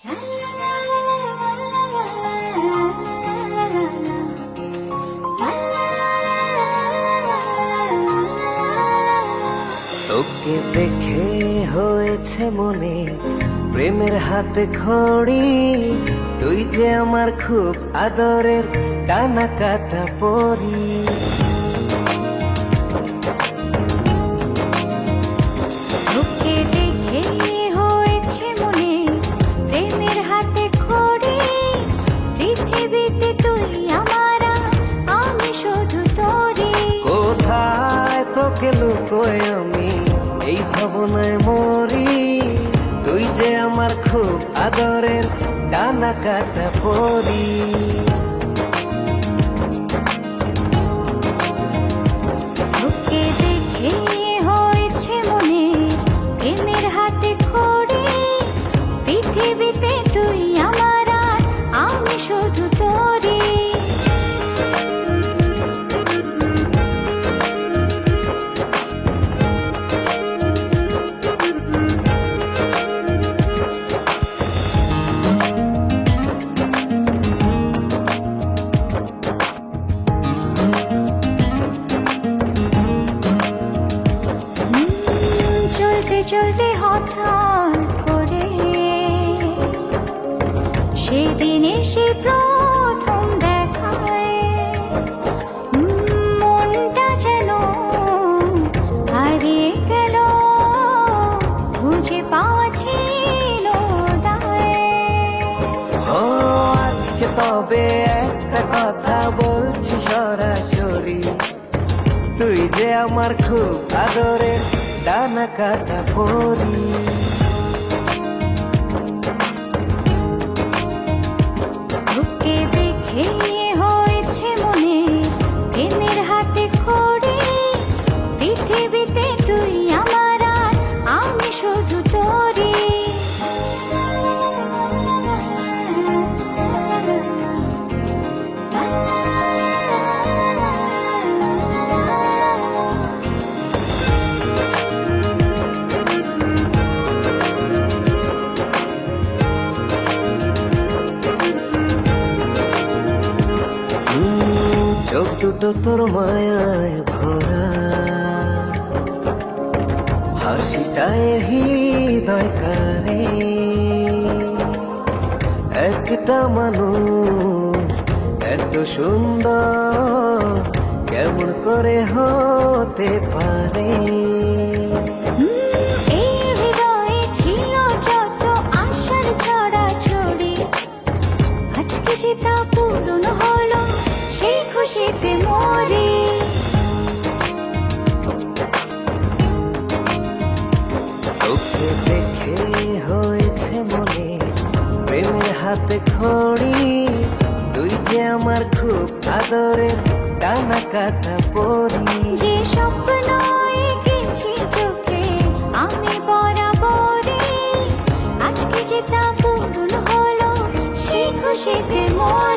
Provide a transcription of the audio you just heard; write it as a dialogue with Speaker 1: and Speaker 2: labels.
Speaker 1: তোকে দেখে হয়েছে মনে প্রেমের হাতে খড়ি, তুই যে আমার খুব আদরের ডানা কাটা পরি।
Speaker 2: তোকে দেখে হয়েছে মনে প্রেমের হাতে খড়ি, পৃথিবীতে তুই আমার, আমি শুধু তোরই।
Speaker 1: কোথায় তোকে লুকোয় আমি এই ভাবনায় মরি, তুই যে আমার খুব আদরের ডানা কাটা পরি।
Speaker 2: তোকে দেখে হয়েছে মনে প্রেমের হাতে খড়ি, পৃথিবীতে তুই আমার, আমি শুধু তোরই। চলতে চলতে হঠাৎ করে সেদিন এসে প্রথম দেখায়, মনটা যেন হারিয়ে গেল, খুঁজে পাওয়া ছিল দায়।
Speaker 1: ও আজকে তবে একটা কথা বলছি সরাসরি, তুই যে আমার খুব আদরের ডানা কাটা পরি।
Speaker 2: তোকে দেখে হয়েছে মনে প্রেমের হাতে খড়ি, পৃথিবীতে তুই আমার, আমি শুধু তোরই।
Speaker 1: চোখ দুটো তোর মায়ায় ভরা, হাসিটায় হৃদয় কারে, একটা মানুষ এত সুন্দর কেমন করে হতে পারে।
Speaker 2: এই হৃদয়ে ছিল যত আশার ছড়াছড়ি, আজকে যে তা পূরণ হলো, সেই খুশিতে মরি।
Speaker 1: তোকে দেখে হয়েছে মনে প্রেমের হাতে খড়ি, তুই যে আমার খুব আদরের ডানা কাটা পরি।
Speaker 2: যে স্বপ্ন এঁকেছি চোখে আমি বরাবরই, আজকে যে তা পূরণ হলো, সেই খুশিতে মরি।